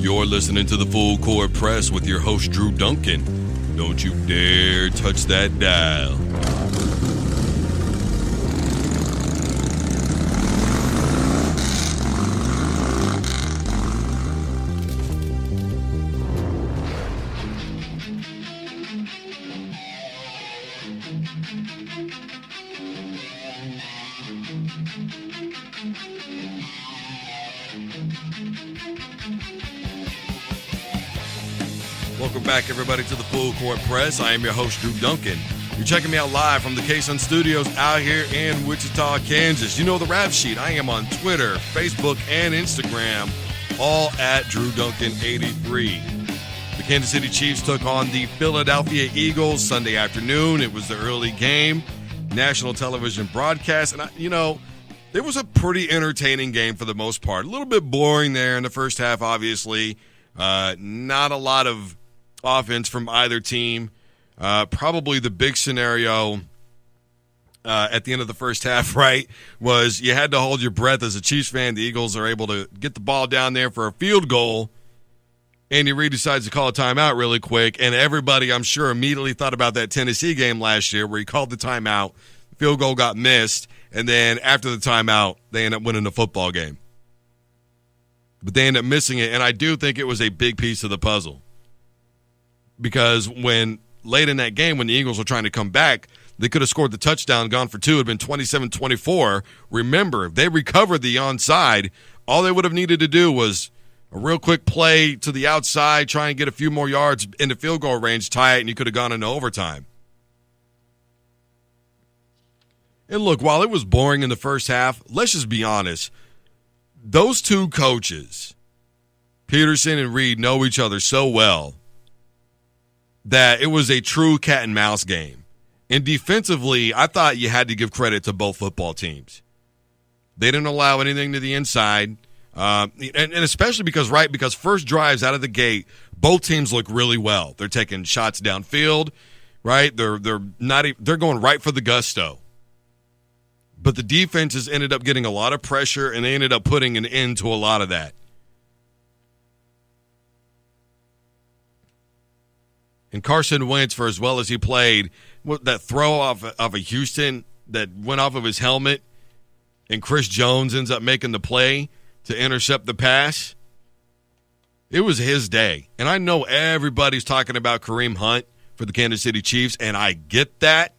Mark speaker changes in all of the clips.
Speaker 1: You're listening to the Full Court Press with your host, Drew Duncan. Don't you dare touch that dial. Welcome back, everybody, to the Full Court Press. I am your host, Drew Duncan. You're checking me out live from the K-Sun Studios out here in Wichita, Kansas. You know the rap sheet. I am on Twitter, Facebook, and Instagram, all at Drew Duncan 83. The Kansas City Chiefs took on the Philadelphia Eagles Sunday afternoon. It was the early game, national television broadcast. And, it was a pretty entertaining game for the most part. A little bit boring there in the first half, obviously. Not a lot of offense from either team. Probably the big scenario at the end of the first half, right, was you had to hold your breath as a Chiefs fan. The Eagles are able to get the ball down there for a field goal. Andy Reid decides to call a timeout really quick, and everybody, I'm sure, immediately thought about that Tennessee game last year where he called the timeout, the field goal got missed, and then after the timeout, they end up winning the football game. But they end up missing it, and I do think it was a big piece of the puzzle. Because when late in that game, when the Eagles were trying to come back, they could have scored the touchdown, gone for two, it would have been 27-24. Remember, if they recovered the onside, all they would have needed to do was a real quick play to the outside, try and get a few more yards in the field goal range, tie it, and you could have gone into overtime. And look, while it was boring in the first half, let's just be honest. Those two coaches, Peterson and Reid, know each other so well that it was a true cat and mouse game. And defensively, I thought you had to give credit to both football teams. They didn't allow anything to the inside, and especially because first drives out of the gate, both teams look really well. They're taking shots downfield, right? They're going right for the gusto. But the defenses ended up getting a lot of pressure, and they ended up putting an end to a lot of that. And Carson Wentz, for as well as he played, that throw off of a Houston that went off of his helmet, and Chris Jones ends up making the play to intercept the pass, it was his day. And I know everybody's talking about Kareem Hunt for the Kansas City Chiefs, and I get that.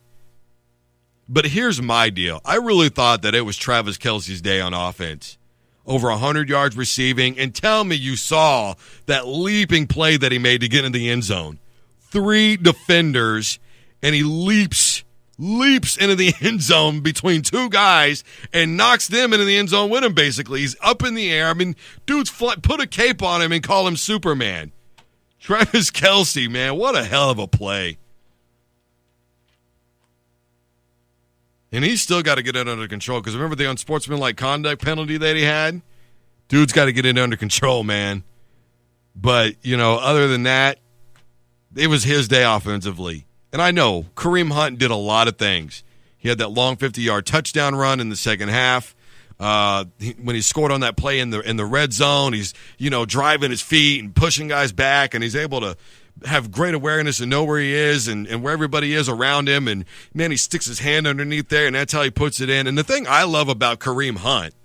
Speaker 1: But here's my deal. I really thought that it was Travis Kelce's day on offense. Over 100 yards receiving, and tell me you saw that leaping play that he made to get in the end zone. 3 defenders, and he leaps into the end zone between 2 guys and knocks them into the end zone with him, basically. He's up in the air. I mean, dude's put a cape on him and call him Superman. Travis Kelce, man, what a hell of a play. And he's still got to get it under control, because remember the unsportsmanlike conduct penalty that he had? Dude's got to get it under control, man. But, other than that, it was his day offensively. And I know Kareem Hunt did a lot of things. He had that long 50-yard touchdown run in the second half. When he scored on that play in the red zone, he's, driving his feet and pushing guys back, and he's able to have great awareness and know where he is and where everybody is around him. And, man, he sticks his hand underneath there, and that's how he puts it in. And the thing I love about Kareem Hunt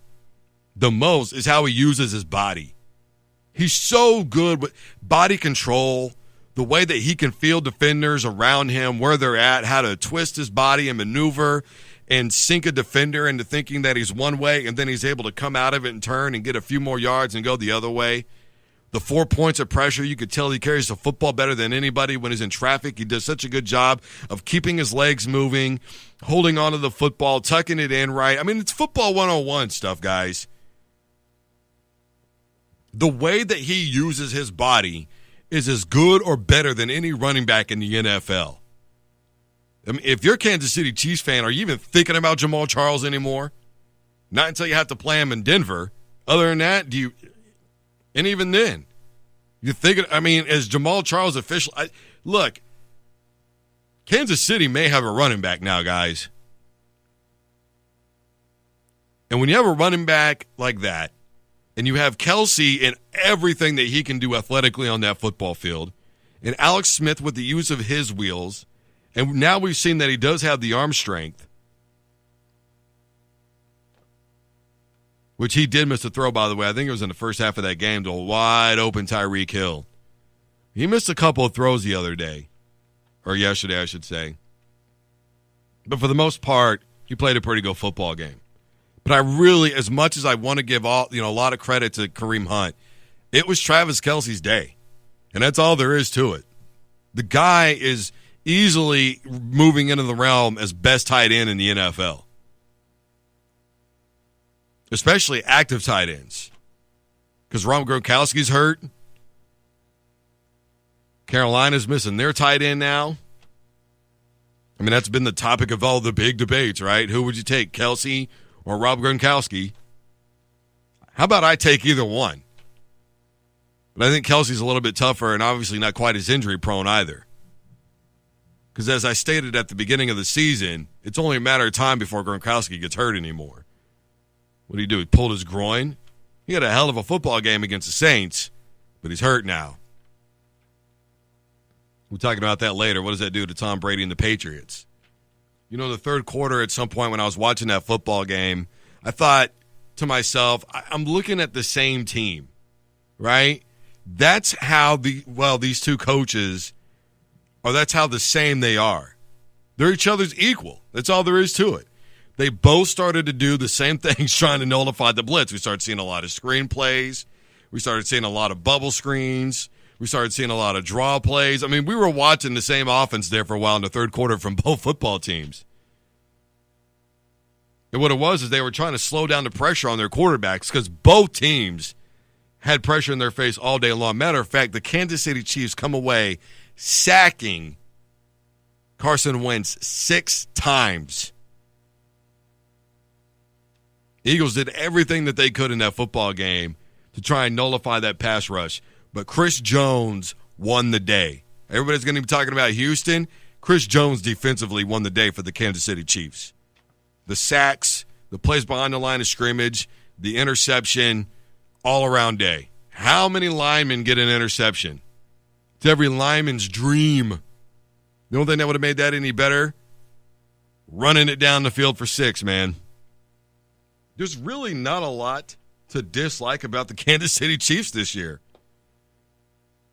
Speaker 1: the most is how he uses his body. He's so good with body control, the way that he can feel defenders around him, where they're at, how to twist his body and maneuver and sink a defender into thinking that he's one way, and then he's able to come out of it and turn and get a few more yards and go the other way. The 4 points of pressure, you could tell he carries the football better than anybody when he's in traffic. He does such a good job of keeping his legs moving, holding onto the football, tucking it in right. I mean, it's football 101 stuff, guys. The way that he uses his body is as good or better than any running back in the NFL. I mean, if you're a Kansas City Chiefs fan, are you even thinking about Jamal Charles anymore? Not until you have to play him in Denver. Other than that, and even then, you think, is Jamal Charles official? Look, Kansas City may have a running back now, guys. And when you have a running back like that, And you have Kelsey in everything that he can do athletically on that football field. And Alex Smith with the use of his wheels. And now we've seen that he does have the arm strength. Which he did miss a throw, by the way. I think it was in the first half of that game to a wide open Tyreek Hill. He missed a couple of throws the other day. Or yesterday, I should say. But for the most part, he played a pretty good football game. But I really, as much as I want to give a lot of credit to Kareem Hunt, it was Travis Kelce's day. And that's all there is to it. The guy is easily moving into the realm as best tight end in the NFL. Especially active tight ends. Because Rob Gronkowski's hurt. Carolina's missing their tight end now. I mean, that's been the topic of all the big debates, right? Who would you take, Kelce or Rob Gronkowski? How about I take either one? But I think Kelsey's a little bit tougher and obviously not quite as injury-prone either. Because as I stated at the beginning of the season, it's only a matter of time before Gronkowski gets hurt anymore. What did he do? He pulled his groin? He had a hell of a football game against the Saints, but he's hurt now. We're talking about that later. What does that do to Tom Brady and the Patriots? You know, the third quarter at some point when I was watching that football game, I thought to myself, I'm looking at the same team, right? That's how these two coaches, or that's how the same they are. They're each other's equal. That's all there is to it. They both started to do the same things trying to nullify the blitz. We started seeing a lot of screen plays. We started seeing a lot of bubble screens. We started seeing a lot of draw plays. I mean, we were watching the same offense there for a while in the third quarter from both football teams. And what it was is they were trying to slow down the pressure on their quarterbacks because both teams had pressure in their face all day long. Matter of fact, the Kansas City Chiefs come away sacking Carson Wentz 6 times. Eagles did everything that they could in that football game to try and nullify that pass rush. But Chris Jones won the day. Everybody's going to be talking about Houston. Chris Jones defensively won the day for the Kansas City Chiefs. The sacks, the plays behind the line of scrimmage, the interception, all-around day. How many linemen get an interception? It's every lineman's dream. The only thing that would have made that any better? Running it down the field for 6, man. There's really not a lot to dislike about the Kansas City Chiefs this year.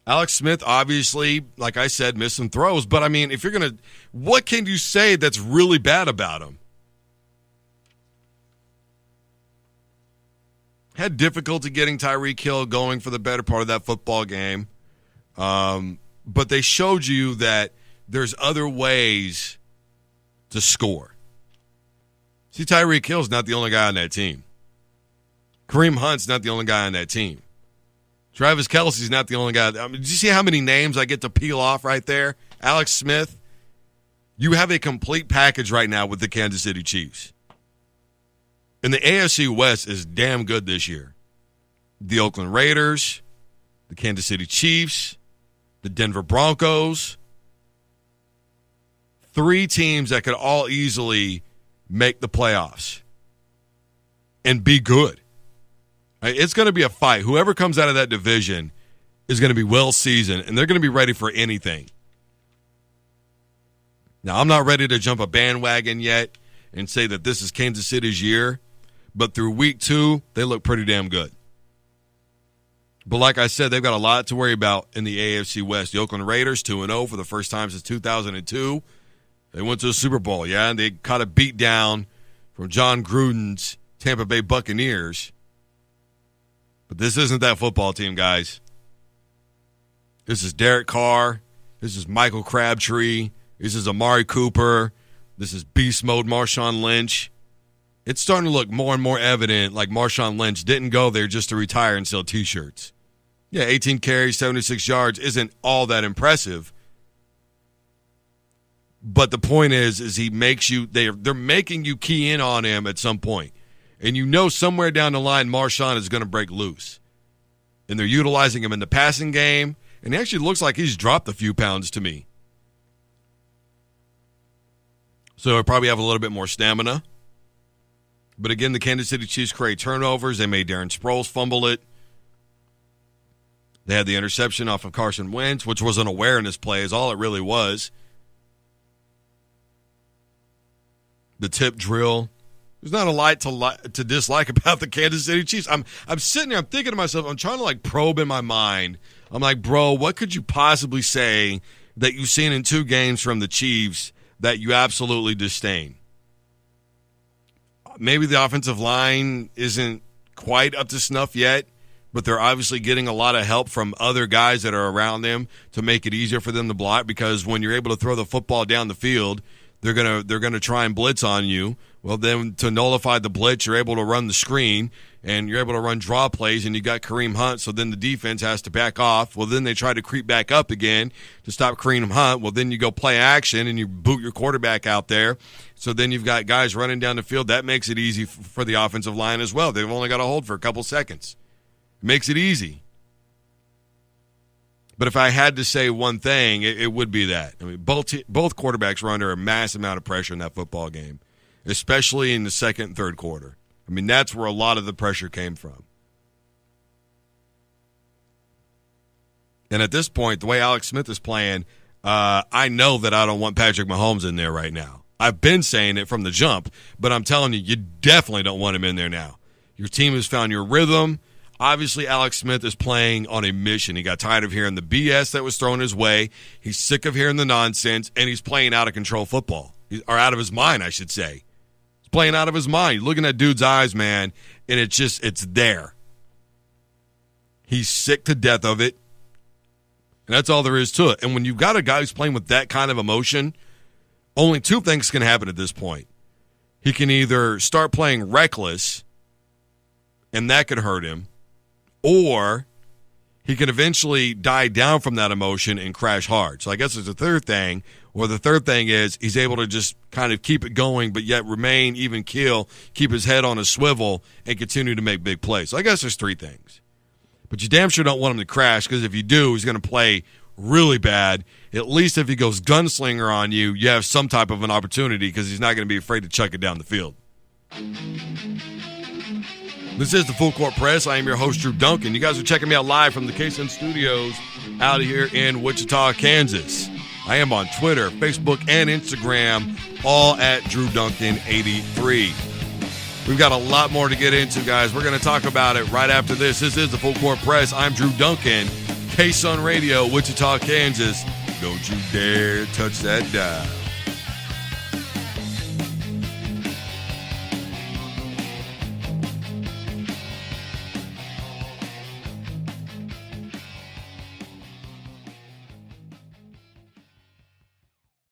Speaker 1: Alex Smith, obviously, like I said, missed some throws. But, I mean, if you're going to – what can you say that's really bad about him? Had difficulty getting Tyreek Hill going for the better part of that football game. But they showed you that there's other ways to score. See, Tyreek Hill's not the only guy on that team. Kareem Hunt's not the only guy on that team. Travis Kelce's not the only guy. I mean, did you see how many names I get to peel off right there? Alex Smith. You have a complete package right now with the Kansas City Chiefs. And the AFC West is damn good this year. The Oakland Raiders, the Kansas City Chiefs, the Denver Broncos. 3 teams that could all easily make the playoffs and be good. It's going to be a fight. Whoever comes out of that division is going to be well-seasoned, and they're going to be ready for anything. Now, I'm not ready to jump a bandwagon yet and say that this is Kansas City's year, but through week 2, they look pretty damn good. But like I said, they've got a lot to worry about in the AFC West. The Oakland Raiders, 2-0 for the first time since 2002. They went to the Super Bowl, yeah, and they caught a beat down from John Gruden's Tampa Bay Buccaneers. But this isn't that football team, guys. This is Derek Carr. This is Michael Crabtree. This is Amari Cooper. This is beast mode Marshawn Lynch. It's starting to look more and more evident like Marshawn Lynch didn't go there just to retire and sell T-shirts. Yeah, 18 carries, 76 yards isn't all that impressive. But the point is he makes you they're making you key in on him at some point. And you know somewhere down the line Marshawn is going to break loose. And they're utilizing him in the passing game. And he actually looks like he's dropped a few pounds to me. So he'll probably have a little bit more stamina. But again, the Kansas City Chiefs create turnovers. They made Darren Sproles fumble it. They had the interception off of Carson Wentz, which was an awareness play, is all it really was. The tip drill. There's not a lot to dislike about the Kansas City Chiefs. I'm sitting there, I'm thinking to myself, I'm trying to like probe in my mind. I'm like, bro, what could you possibly say that you've seen in 2 games from the Chiefs that you absolutely disdain? Maybe the offensive line isn't quite up to snuff yet, but they're obviously getting a lot of help from other guys that are around them to make it easier for them to block, because when you're able to throw the football down the field, they're gonna try and blitz on you. Well, then to nullify the blitz, you're able to run the screen, and you're able to run draw plays, and you got Kareem Hunt, so then the defense has to back off. Well, then they try to creep back up again to stop Kareem Hunt. Well, then you go play action, and you boot your quarterback out there. So then you've got guys running down the field. That makes it easy for the offensive line as well. They've only got to hold for a couple seconds. It makes it easy. But if I had to say one thing, it would be that. I mean, both quarterbacks were under a massive amount of pressure in that football game, especially in the second and third quarter. I mean, that's where a lot of the pressure came from. And at this point, the way Alex Smith is playing, I know that I don't want Patrick Mahomes in there right now. I've been saying it from the jump, but I'm telling you, you definitely don't want him in there now. Your team has found your rhythm. Obviously, Alex Smith is playing on a mission. He got tired of hearing the BS that was thrown his way. He's sick of hearing the nonsense, and he's playing out-of-control football. Or out of his mind, I should say. He's playing out of his mind. You're looking at dude's eyes, man, and it's there. He's sick to death of it, and that's all there is to it. And when you've got a guy who's playing with that kind of emotion, only 2 things can happen at this point. He can either start playing reckless, and that could hurt him, or he can eventually die down from that emotion and crash hard. So I guess there's a third thing, or the third thing is he's able to just kind of keep it going but yet remain even keel, keep his head on a swivel, and continue to make big plays. So I guess there's 3 things. But you damn sure don't want him to crash, because if you do, he's going to play really bad. At least if he goes gunslinger on you, you have some type of an opportunity, because he's not going to be afraid to chuck it down the field. This is the Full Court Press. I am your host, Drew Duncan. You guys are checking me out live from the KSN Studios out here in Wichita, Kansas. I am on Twitter, Facebook, and Instagram, all at Drew Duncan 83. We've got a lot more to get into, guys. We're going to talk about it right after this. This is the Full Court Press. I'm Drew Duncan, KSN Radio, Wichita, Kansas. Don't you dare touch that dial.